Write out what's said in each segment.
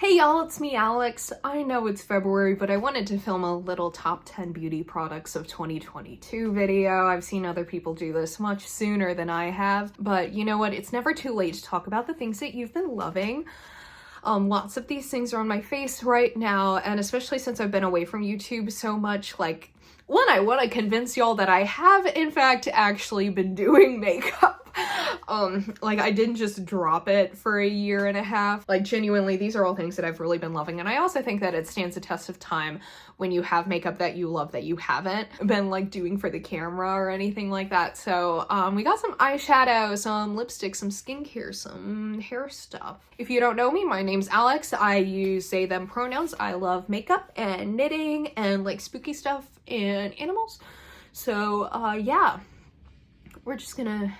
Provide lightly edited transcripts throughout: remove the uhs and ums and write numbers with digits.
Hey y'all, it's me, Alex. I know it's February, but I wanted to film a little top 10 beauty products of 2022 video. I've seen other people do this much sooner than I have, but you know what? It's never too late to talk about the things that you've been loving. Lots of these things are on my face right now, and especially since I've been away from YouTube so much, like, one, I want to convince y'all that I have, in fact, actually been doing makeup. Like, I didn't just drop it for a year and a half. Like, genuinely, these are all things that I've really been loving, and I also think that it stands a test of time when you have makeup that you love that you haven't been, like, doing for the camera or anything like that. So, we got some eyeshadow, some lipstick, some skincare, some hair stuff. If you don't know me, my name's Alex. I use they, them pronouns. I love makeup and knitting and, like, spooky stuff and animals. So, yeah. We're just gonna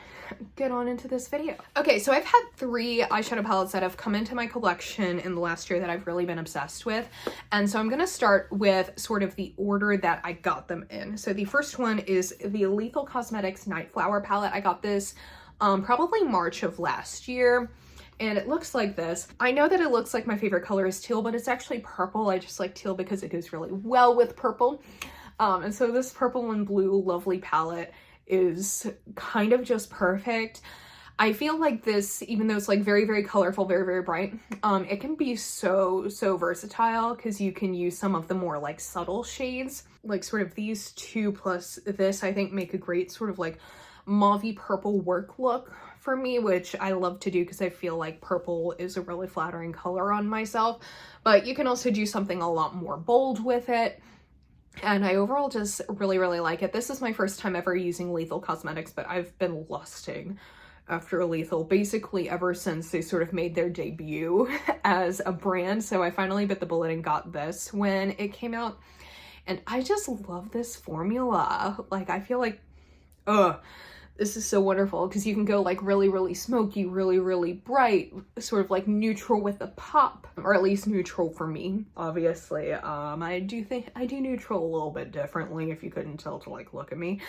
get on into this video. Okay, so I've had 3 eyeshadow palettes that have come into my collection in the last year that I've really been obsessed with. And so I'm gonna start with sort of the order that I got them in. So the first one is the Lethal Cosmetics Night Flower palette. I got this probably March of last year. And it looks like this. I know that it looks like my favorite color is teal, but it's actually purple. I just like teal because it goes really well with purple. And so this purple and blue lovely palette is kind of just perfect. I feel like this, even though it's like very, very colorful, very, very bright, it can be so versatile because you can use some of the more like subtle shades, like sort of these 2 plus this, I think make a great sort of like mauvey purple work look for me, which I love to do because I feel like purple is a really flattering color on myself. But you can also do something a lot more bold with it. And I overall just really, really like it. This is my first time ever using Lethal Cosmetics, but I've been lusting after Lethal basically ever since they sort of made their debut as a brand. So I finally bit the bullet and got this when it came out. And I just love this formula. Like, I feel like, this is so wonderful because you can go like really, really smoky, really, really bright, sort of like neutral with a pop, or at least neutral for me, obviously. I do think I do neutral a little bit differently if you couldn't tell to like look at me.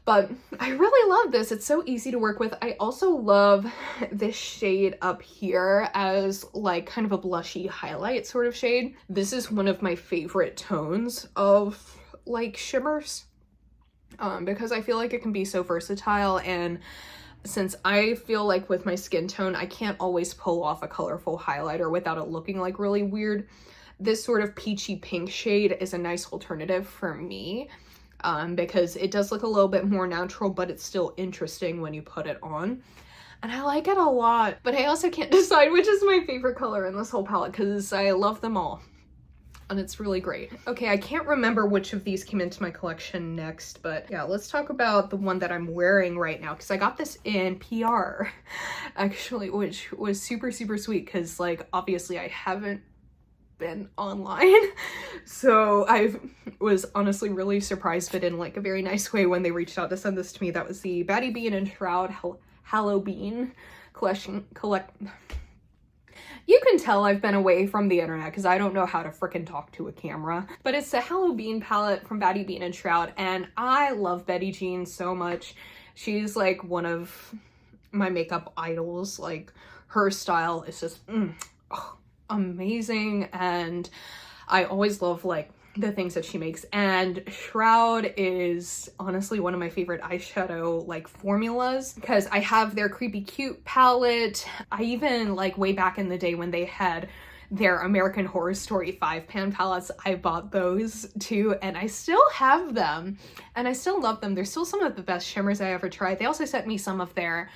But I really love this. It's so easy to work with. I also love this shade up here as like kind of a blushy highlight sort of shade. This is one of my favorite tones of like shimmers. Because I feel like it can be so versatile, and since I feel like with my skin tone, I can't always pull off a colorful highlighter without it looking like really weird, this sort of peachy pink shade is a nice alternative for me, because it does look a little bit more natural, but it's still interesting when you put it on. And I like it a lot, but I also can't decide which is my favorite color in this whole palette because I love them all. And it's really great. Okay, I can't remember which of these came into my collection next, but yeah, let's talk about the one that I'm wearing right now because I got this in PR, actually, which was super, super sweet because, like, obviously I haven't been online. So I was honestly really surprised, but in, like, a very nice way when they reached out to send this to me. That was the Baddie Bean and Shroud Halloween collection. You can tell I've been away from the internet because I don't know how to frickin' talk to a camera. But it's the Halloween palette from Baddie Bean and Shroud, and I love Betty Jean so much. She's like one of my makeup idols. Like, her style is just amazing, and I always love like the things that she makes. And Shroud is honestly one of my favorite eyeshadow like formulas because I have their Creepy Cute palette. I even, like, way back in the day when they had their American Horror Story 5-pan palettes, I bought those too, and I still have them and I still love them. They're still some of the best shimmers I ever tried. They also sent me some of their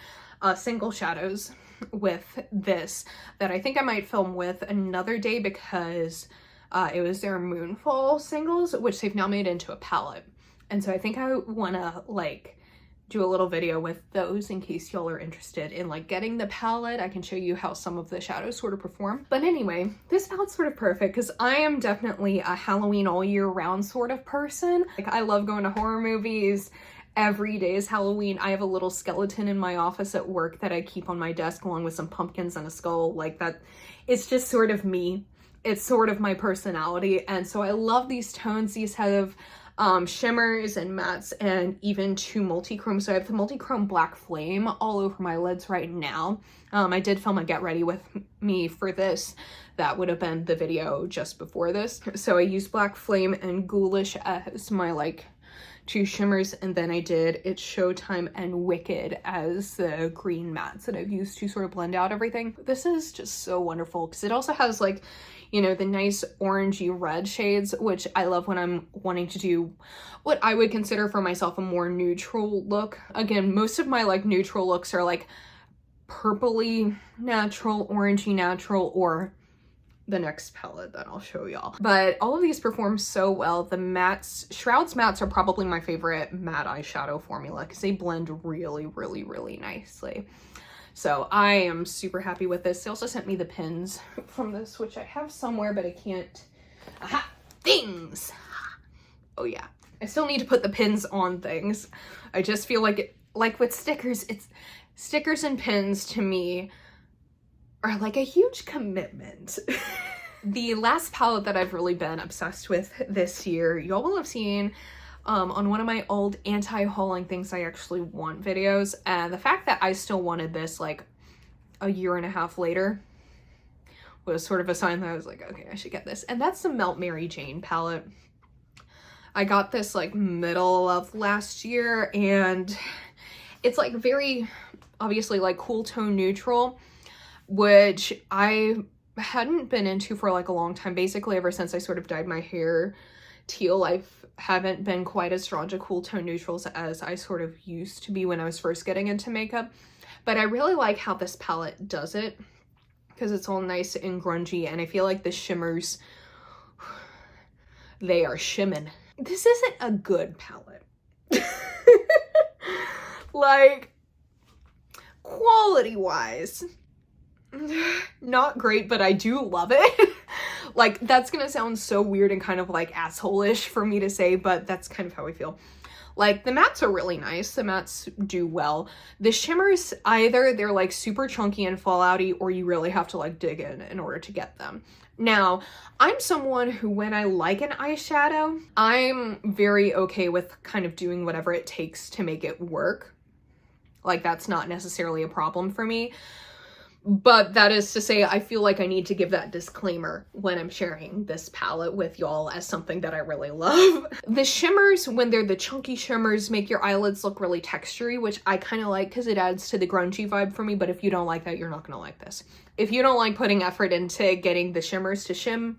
single shadows with this that I think I might film with another day because it was their Moonfall singles, which they've now made into a palette. And so I think I want to, like, do a little video with those in case y'all are interested in, like, getting the palette. I can show you how some of the shadows sort of perform. But anyway, this palette's sort of perfect because I am definitely a Halloween all year round sort of person. Like, I love going to horror movies. Every day is Halloween. I have a little skeleton in my office at work that I keep on my desk along with some pumpkins and a skull. Like, that, it's just sort of me. It's sort of my personality, and so I love these tones. These have shimmers and mattes, and even 2 multi-chrome. So I have the multi-chrome Black Flame all over my lids right now. I did film a get ready with me for this. That would have been the video just before this. So I used Black Flame and Ghoulish as my like 2 shimmers, and then I did It's Showtime and Wicked as the green mattes that I've used to sort of blend out everything. This is just so wonderful because it also has like, you know, the nice orangey red shades, which I love when I'm wanting to do what I would consider for myself a more neutral look. Again, most of my like neutral looks are like purpley natural, orangey natural, or the next palette that I'll show y'all. But all of these perform so well. The mattes, Shroud's mattes are probably my favorite matte eyeshadow formula because they blend really, really, really nicely. So I am super happy with this. They also sent me the pins from this, which I have somewhere, but I can't. Aha! Things! Oh yeah. I still need to put the pins on things. I just feel like, like with stickers, stickers and pins to me are like a huge commitment. The last palette that I've really been obsessed with this year, y'all will have seen on one of my old anti-hauling things I actually want videos, and the fact that I still wanted this like a year and a half later was sort of a sign that I was like, okay, I should get this. And that's the Melt Mary Jane palette. I got this like middle of last year, and it's like very obviously like cool tone neutral, which I hadn't been into for like a long time. Basically ever since I sort of dyed my hair teal, I haven't been quite as drawn to cool tone neutrals as I sort of used to be when I was first getting into makeup. But I really like how this palette does it because it's all nice and grungy, and I feel like the shimmers, they are shimming. This isn't a good palette. Like, quality wise, not great, but I do love it. Like, that's gonna sound so weird and kind of like asshole-ish for me to say, but that's kind of how I feel. Like, the mattes are really nice. The mattes do well. The shimmers, either they're like super chunky and fallouty, or you really have to like dig in order to get them. Now, I'm someone who, when I like an eyeshadow, I'm very okay with kind of doing whatever it takes to make it work. Like, that's not necessarily a problem for me. But that is to say, I feel like I need to give that disclaimer when I'm sharing this palette with y'all as something that I really love. The shimmers, when they're the chunky shimmers, make your eyelids look really textury, which I kind of like because it adds to the grungy vibe for me. But if you don't like that, you're not gonna like this. If you don't like putting effort into getting the shimmers to shim,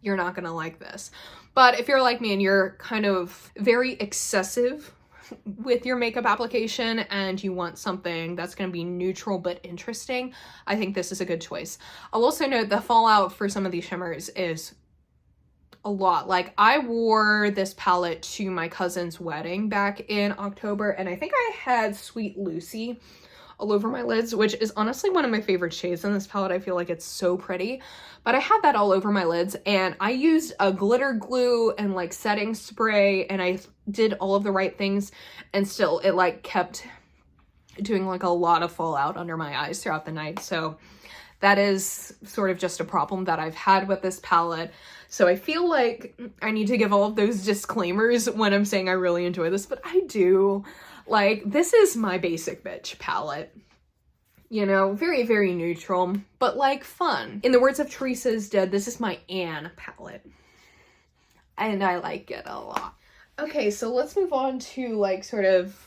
you're not gonna like this. But if you're like me and you're kind of very excessive with your makeup application and you want something that's going to be neutral but interesting, I think this is a good choice. I'll also note the fallout for some of these shimmers is a lot. Like, I wore this palette to my cousin's wedding back in October, and I think I had Sweet Lucy all over my lids, which is honestly one of my favorite shades in this palette. I feel like it's so pretty, but I had that all over my lids, and I used a glitter glue and like setting spray, and I did all of the right things, and still it like kept doing like a lot of fallout under my eyes throughout the night. So that is sort of just a problem that I've had with this palette. So I feel like I need to give all of those disclaimers when I'm saying I really enjoy this, but I do. Like, this is my basic bitch palette. You know, very, very neutral, but like fun. In the words of Teresa's Dead, this is my Anne palette. And I like it a lot. Okay, so let's move on to like sort of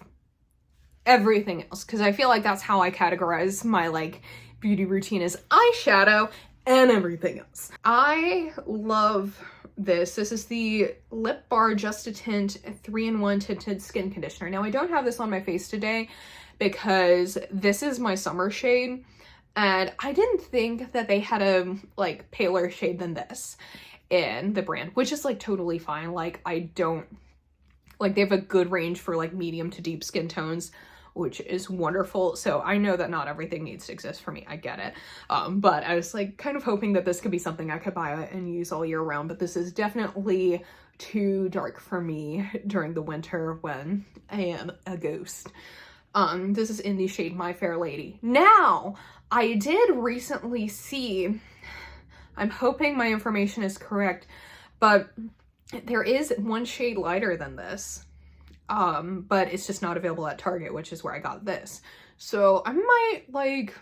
everything else, because I feel like that's how I categorize my like beauty routine, is eyeshadow and everything else. I love this. This is the Lip Bar Just a Tint 3-in-1 tinted skin conditioner. Now, I don't have this on my face today because this is my summer shade, and I didn't think that they had a like paler shade than this in the brand, which is like totally fine. Like, I don't like, they have a good range for like medium to deep skin tones, which is wonderful. So I know that not everything needs to exist for me. I get it. But I was like kind of hoping that this could be something I could buy and use all year round, but this is definitely too dark for me during the winter when I am a ghost. This is in the shade My Fair Lady. Now, I did recently see, I'm hoping my information is correct, but There is one shade lighter than this, but it's just not available at Target, which is where I got this. So I might like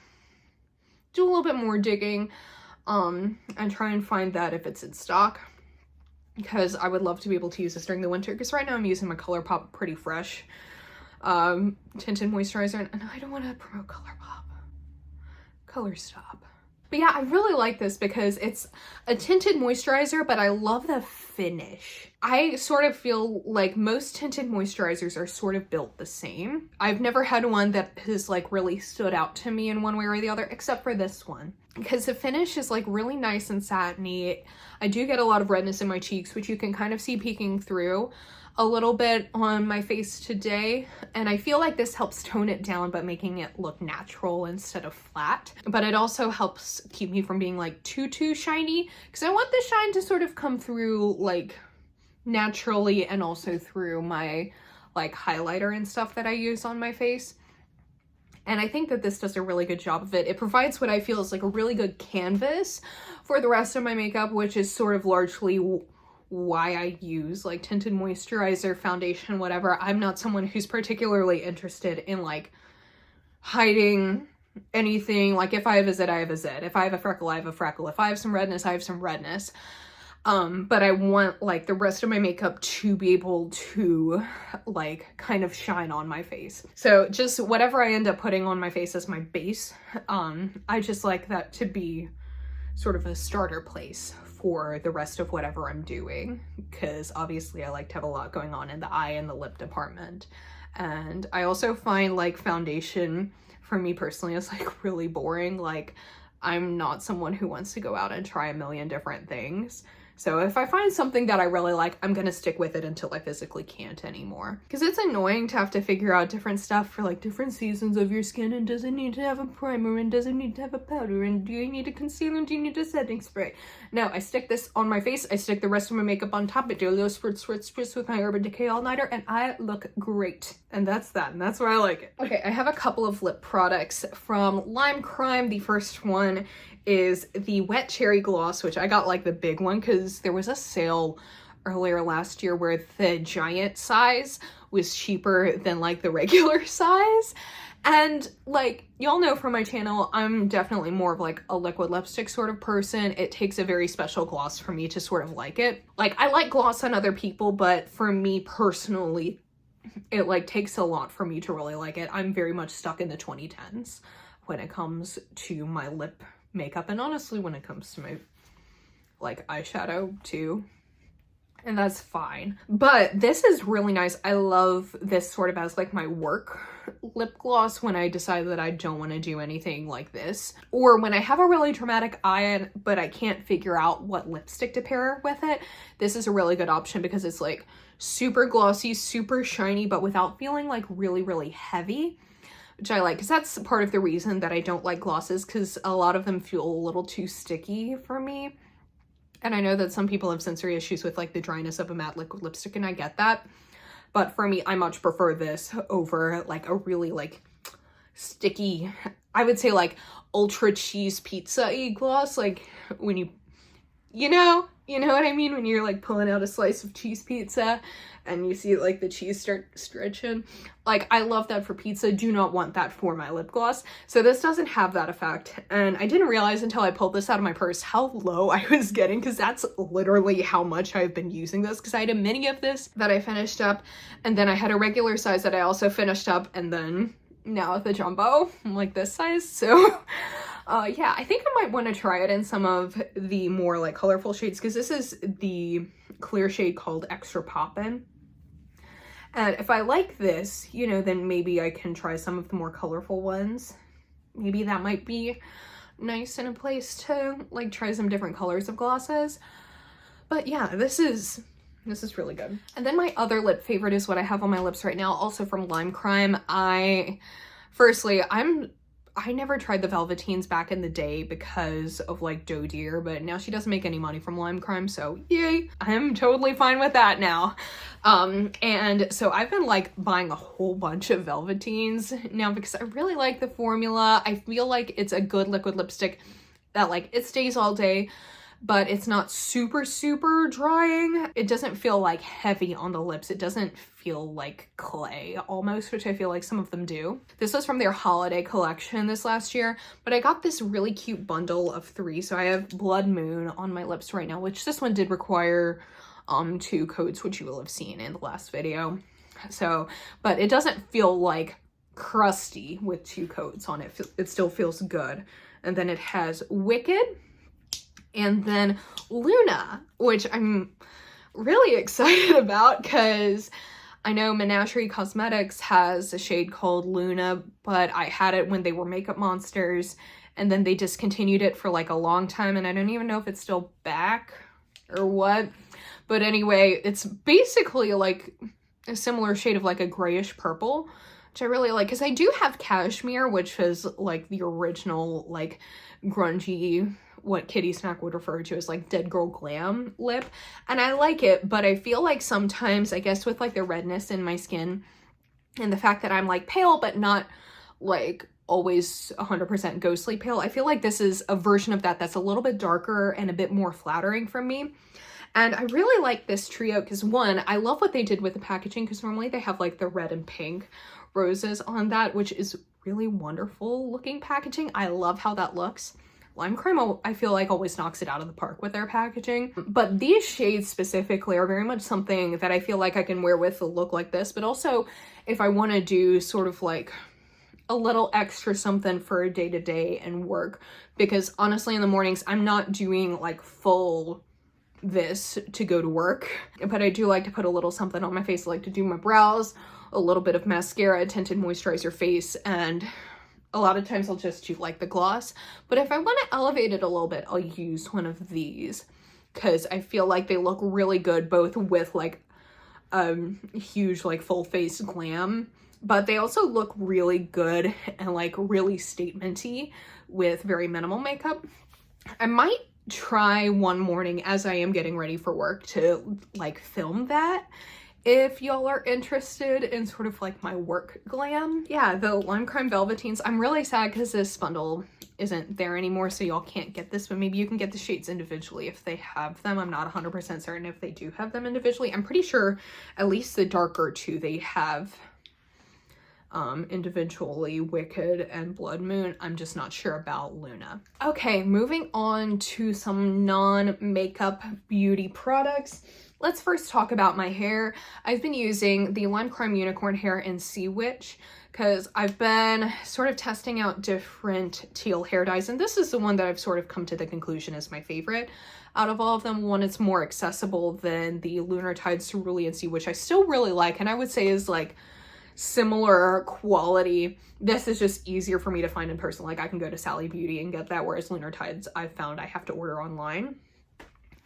do a little bit more digging and try and find that if it's in stock, because I would love to be able to use this during the winter, because right now I'm using my ColourPop Pretty Fresh tinted moisturizer, and I don't want to promote ColourPop. Color Stop. But yeah, I really like this because it's a tinted moisturizer, but I love the finish. I sort of feel like most tinted moisturizers are sort of built the same. I've never had one that has like really stood out to me in one way or the other, except for this one, because the finish is like really nice and satiny. I do get a lot of redness in my cheeks, which you can kind of see peeking through a little bit on my face today, and I feel like this helps tone it down but making it look natural instead of flat. But it also helps keep me from being like too shiny, because I want the shine to sort of come through like naturally, and also through my like highlighter and stuff that I use on my face. And I think that this does a really good job of it. It provides what I feel is like a really good canvas for the rest of my makeup, which is sort of largely why I use like tinted moisturizer, foundation, whatever. I'm not someone who's particularly interested in like hiding anything. Like if I have a zit, I have a zit. If I have a freckle, I have a freckle. If I have some redness, I have some redness. But I want like the rest of my makeup to be able to like kind of shine on my face. So just whatever I end up putting on my face as my base, I just like that to be sort of a starter place for the rest of whatever I'm doing, because obviously I like to have a lot going on in the eye and the lip department. And I also find like foundation for me personally is like really boring. Like I'm not someone who wants to go out and try a million different things. So if I find something that I really like, I'm gonna stick with it until I physically can't anymore. Because it's annoying to have to figure out different stuff for like different seasons of your skin, and does it need to have a primer, and does it need to have a powder, and do you need a concealer, and do you need a setting spray? No, I stick this on my face, I stick the rest of my makeup on top, I do a little spritz with my Urban Decay All-Nighter, and I look great. And that's that, and that's why I like it. Okay, I have a couple of lip products from Lime Crime. The first one is the Wet Cherry Gloss, which I got like the big one because there was a sale earlier last year where the giant size was cheaper than like the regular size. And like y'all know from my channel, I'm definitely more of like a liquid lipstick sort of person. It takes a very special gloss for me to sort of like it. Like I like gloss on other people, but for me personally, it like takes a lot for me to really like it. I'm very much stuck in the 2010s when it comes to my lip makeup, and honestly when it comes to my like eyeshadow too, and that's fine. But this is really nice. I love this sort of as like my work lip gloss when I decide that I don't want to do anything like this, or when I have a really dramatic eye but I can't figure out what lipstick to pair with it. This is a really good option because it's like super glossy, super shiny, but without feeling like really heavy, which I like, because that's part of the reason that I don't like glosses, because a lot of them feel a little too sticky for me. And I know that some people have sensory issues with like the dryness of a matte liquid lipstick, and I get that. But for me, I much prefer this over like a really like sticky, I would say like ultra cheese pizza-y gloss. Like when you know what I mean? When you're like pulling out a slice of cheese pizza and you see like the cheese start stretching. Like I love that for pizza, do not want that for my lip gloss. So this doesn't have that effect. And I didn't realize until I pulled this out of my purse how low I was getting, because that's literally how much I've been using this, because I had a mini of this that I finished up, and then I had a regular size that I also finished up, and then now the jumbo, I'm like this size. So yeah, I think I might want to try it in some of the more like colorful shades, because this is the clear shade called Extra Poppin'. And if I like this, you know, then maybe I can try some of the more colorful ones. Maybe that might be nice in a place to like try some different colors of glosses. But yeah, this is really good. And then my other lip favorite is what I have on my lips right now, also from Lime Crime. Firstly, I never tried the Velveteens back in the day because of like Doe Deer, but now she doesn't make any money from Lime Crime, so yay, I'm totally fine with that now. And so I've been like buying a whole bunch of Velveteens now because I really like the formula. I feel like it's a good liquid lipstick that like it stays all day. but it's not super, super drying. It doesn't feel like heavy on the lips. It doesn't feel like clay almost, which I feel like some of them do. This was from their holiday collection this last year, but I got this really cute bundle of 3. So I have Blood Moon on my lips right now, which this one did require 2 coats, which you will have seen in the last video. So, but it doesn't feel like crusty with 2 coats on it. It still feels good. And then it has Wicked, and then Luna, which I'm really excited about because I know Menagerie Cosmetics has a shade called Luna, but I had it when they were Makeup Monsters, and then they discontinued it for like a long time, and I don't even know if it's still back or what. But anyway, it's basically like a similar shade of like a grayish purple, which I really like because I do have Cashmere, which is like the original like grungy, what Kitty Snack would refer to as like dead girl glam lip, and I like it, but I feel like sometimes, I guess with like the redness in my skin and the fact that I'm like pale but not like always 100% ghostly pale, I feel like this is a version of that that's a little bit darker and a bit more flattering for me. And I really like this trio because, one, I love what they did with the packaging because normally they have like the red and pink roses on that, which is really wonderful looking packaging. I love how that looks. Lime Crime, I feel like, always knocks it out of the park with their packaging. But these shades specifically are very much something that I feel like I can wear with a look like this, but also if I want to do sort of like a little extra something for a day-to-day and work, because honestly in the mornings I'm not doing like full this to go to work, but I do like to put a little something on my face. I like to do my brows, a little bit of mascara, tinted moisturizer face, and a lot of times I'll just do like the gloss. But if I want to elevate it a little bit, I'll use one of these because I feel like they look really good both with like huge like full face glam, but they also look really good and like really statementy with very minimal makeup. I might try one morning as I am getting ready for work to like film that if y'all are interested in sort of like my work glam. Yeah, the Lime Crime Velveteens, I'm really sad because this bundle isn't there anymore, so y'all can't get this, but maybe you can get the shades individually if they have them. I'm not 100% certain if they do have them individually. I'm pretty sure at least the darker 2 they have individually, Wicked and Blood Moon. I'm just not sure about Luna. Okay, moving on to some non-makeup beauty products. Let's first talk about my hair. I've been using the Lime Crime Unicorn Hair in Sea Witch because I've been sort of testing out different teal hair dyes, and this is the one that I've sort of come to the conclusion is my favorite out of all of them. One, it's more accessible than the Lunar Tide Cerulean Sea, which I still really like, and I would say is like similar quality. This is just easier for me to find in person. Like I can go to Sally Beauty and get that, whereas Lunar Tides I've found I have to order online.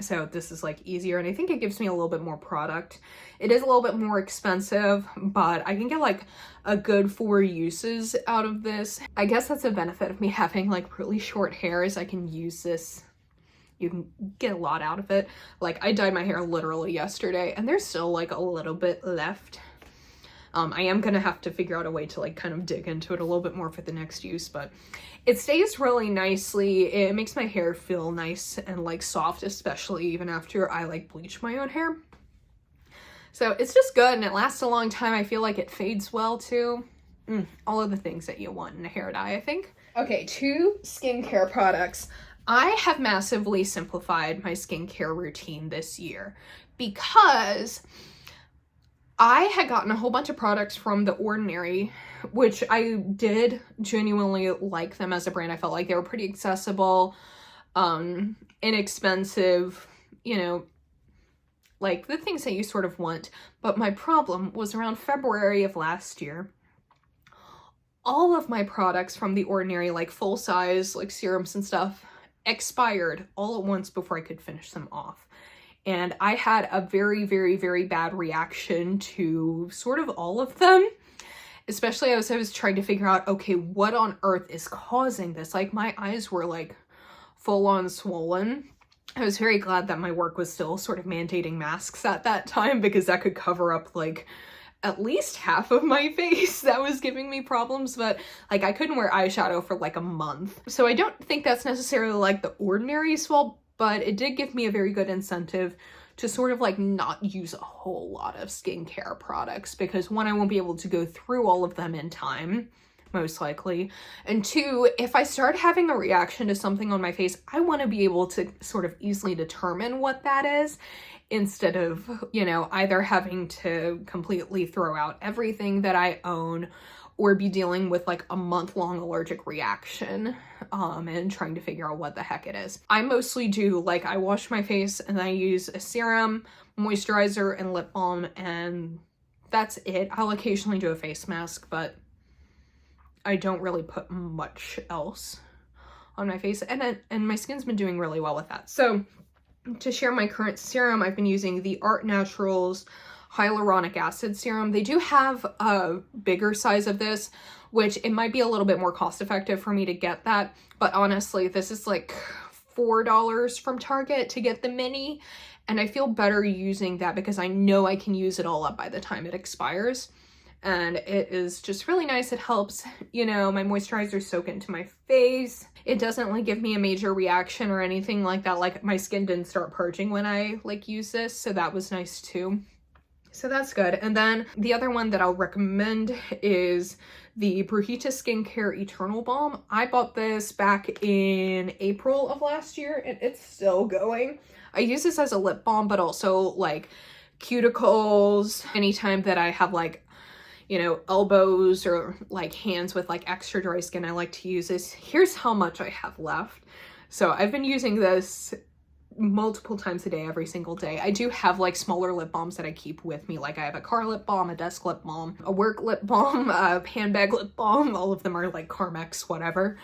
So this is like easier, and I think it gives me a little bit more product. It is a little bit more expensive, but I can get like a good 4 uses out of this. I guess that's a benefit of me having like really short hair is I can use this. You can get a lot out of it. Like I dyed my hair literally yesterday and there's still like a little bit left. I am gonna have to figure out a way to like kind of dig into it a little bit more for the next use, but it stays really nicely. It makes my hair feel nice and like soft, especially even after I like bleach my own hair. So it's just good and it lasts a long time. I feel like it fades well too. All of the things that you want in a hair dye, I think. Okay, 2 skincare products. I have massively simplified my skincare routine this year because I had gotten a whole bunch of products from The Ordinary, which I did genuinely like them as a brand. I felt like they were pretty accessible, inexpensive, you know, like the things that you sort of want. But my problem was around February of last year, all of my products from The Ordinary, like full size, like serums and stuff, expired all at once before I could finish them off. And I had a very, very, very bad reaction to sort of all of them, especially as I was trying to figure out, okay, what on earth is causing this? Like my eyes were like full on swollen. I was very glad that my work was still sort of mandating masks at that time because that could cover up like at least half of my face that was giving me problems, but like I couldn't wear eyeshadow for like a month. So I don't think that's necessarily like The Ordinary's fault, but it did give me a very good incentive to sort of like not use a whole lot of skincare products, because one, I won't be able to go through all of them in time, most likely, and two, if I start having a reaction to something on my face, I want to be able to sort of easily determine what that is, instead of, you know, either having to completely throw out everything that I own or be dealing with like a month-long allergic reaction and trying to figure out what the heck it is. I mostly do, like, I wash my face and I use a serum, moisturizer, and lip balm, and that's it. I'll occasionally do a face mask, but I don't really put much else on my face, and my skin's been doing really well with that. So to share my current serum, I've been using the Art Naturals hyaluronic acid serum. They do have a bigger size of this, which it might be a little bit more cost effective for me to get that, but honestly, this is like $4 from Target to get the mini, and I feel better using that because I know I can use it all up by the time it expires. And it is just really nice. It helps, you know, my moisturizer soak into my face. It doesn't like give me a major reaction or anything like that. Like, my skin didn't start purging when I like use this, so that was nice too. So that's good. And then the other one that I'll recommend is the Brujita Skincare Eternal Balm. I bought this back in April of last year and it's still going. I use this as a lip balm, but also like cuticles. Anytime that I have like, you know, elbows or like hands with like extra dry skin, I like to use this. Here's how much I have left. So I've been using this multiple times a day, every single day. I do have like smaller lip balms that I keep with me. Like, I have a car lip balm, a desk lip balm, a work lip balm, a handbag lip balm. All of them are like Carmex, whatever.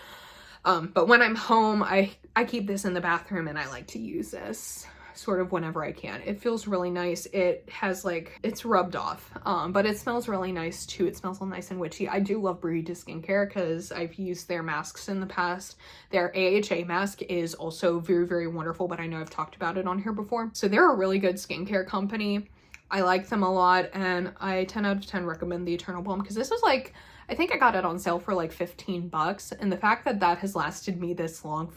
But when I'm home, I keep this in the bathroom and I like to use this sort of whenever I can. It feels really nice. It has like, it's rubbed off, but it smells really nice too. It smells all nice and witchy. I do love Brujita Skincare because I've used their masks in the past. Their AHA mask is also very, very wonderful, but I know I've talked about it on here before. So they're a really good skincare company. I like them a lot, and I 10 out of 10 recommend the Eternal Balm because this was like, I think I got it on sale for like 15 bucks, and the fact that that has lasted me this long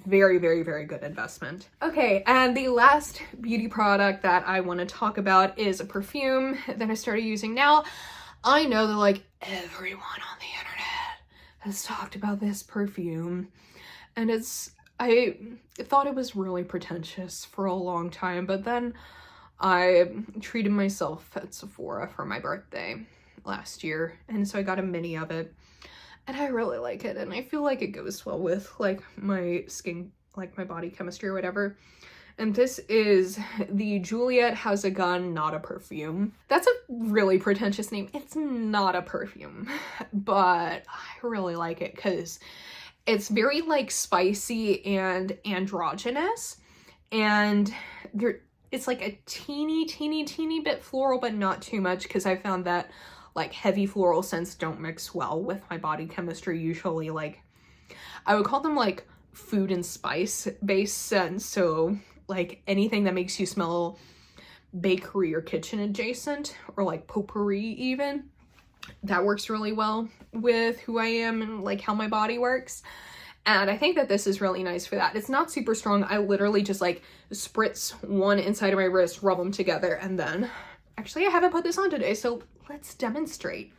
very, very, very good investment. Okay, and the last beauty product that I want to talk about is a perfume that I started using now. I know that like everyone on the internet has talked about this perfume, and I thought it was really pretentious for a long time, but then I treated myself at Sephora for my birthday last year, and so I got a mini of it. And I really like it, and I feel like it goes well with like my skin, like my body chemistry or whatever. And this is the Juliet Has a Gun Not a Perfume. That's a really pretentious name. It's not a perfume, but I really like it because it's very like spicy and androgynous, and it's like a teeny bit floral, but not too much, because I found that like heavy floral scents don't mix well with my body chemistry usually. Like, I would call them like food and spice based scents, so like anything that makes you smell bakery or kitchen adjacent, or like potpourri even, that works really well with who I am and like how my body works. And I think that this is really nice for that. It's not super strong. I literally just like spritz one inside of my wrist, rub them together, and then actually I haven't put this on today, so let's demonstrate.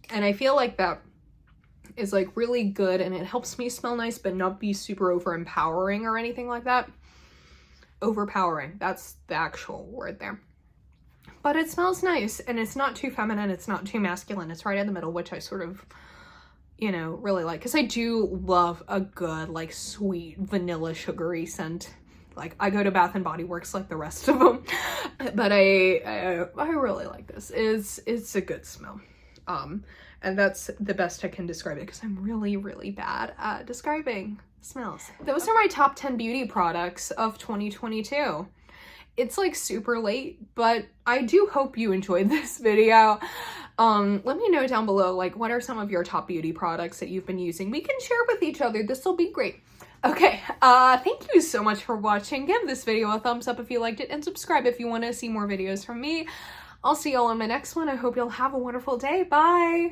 And I feel like that is like really good, and it helps me smell nice but not be super over empowering or anything like that. Overpowering, that's the actual word there. But it smells nice, and it's not too feminine, it's not too masculine, it's right in the middle, which I sort of, you know, really like, because I do love a good like sweet vanilla sugary scent. Like, I go to Bath and Body Works like the rest of them, but I really like this. It's a good smell. And that's the best I can describe it, because I'm really, really bad at describing smells. Those are my top 10 beauty products of 2022. It's like super late, but I do hope you enjoyed this video. Let me know down below, like, what are some of your top beauty products that you've been using? We can share with each other. This will be great. Okay, thank you so much for watching. Give this video a thumbs up if you liked it, and subscribe if you want to see more videos from me. I'll see y'all on my next one. I hope you'll have a wonderful day. Bye!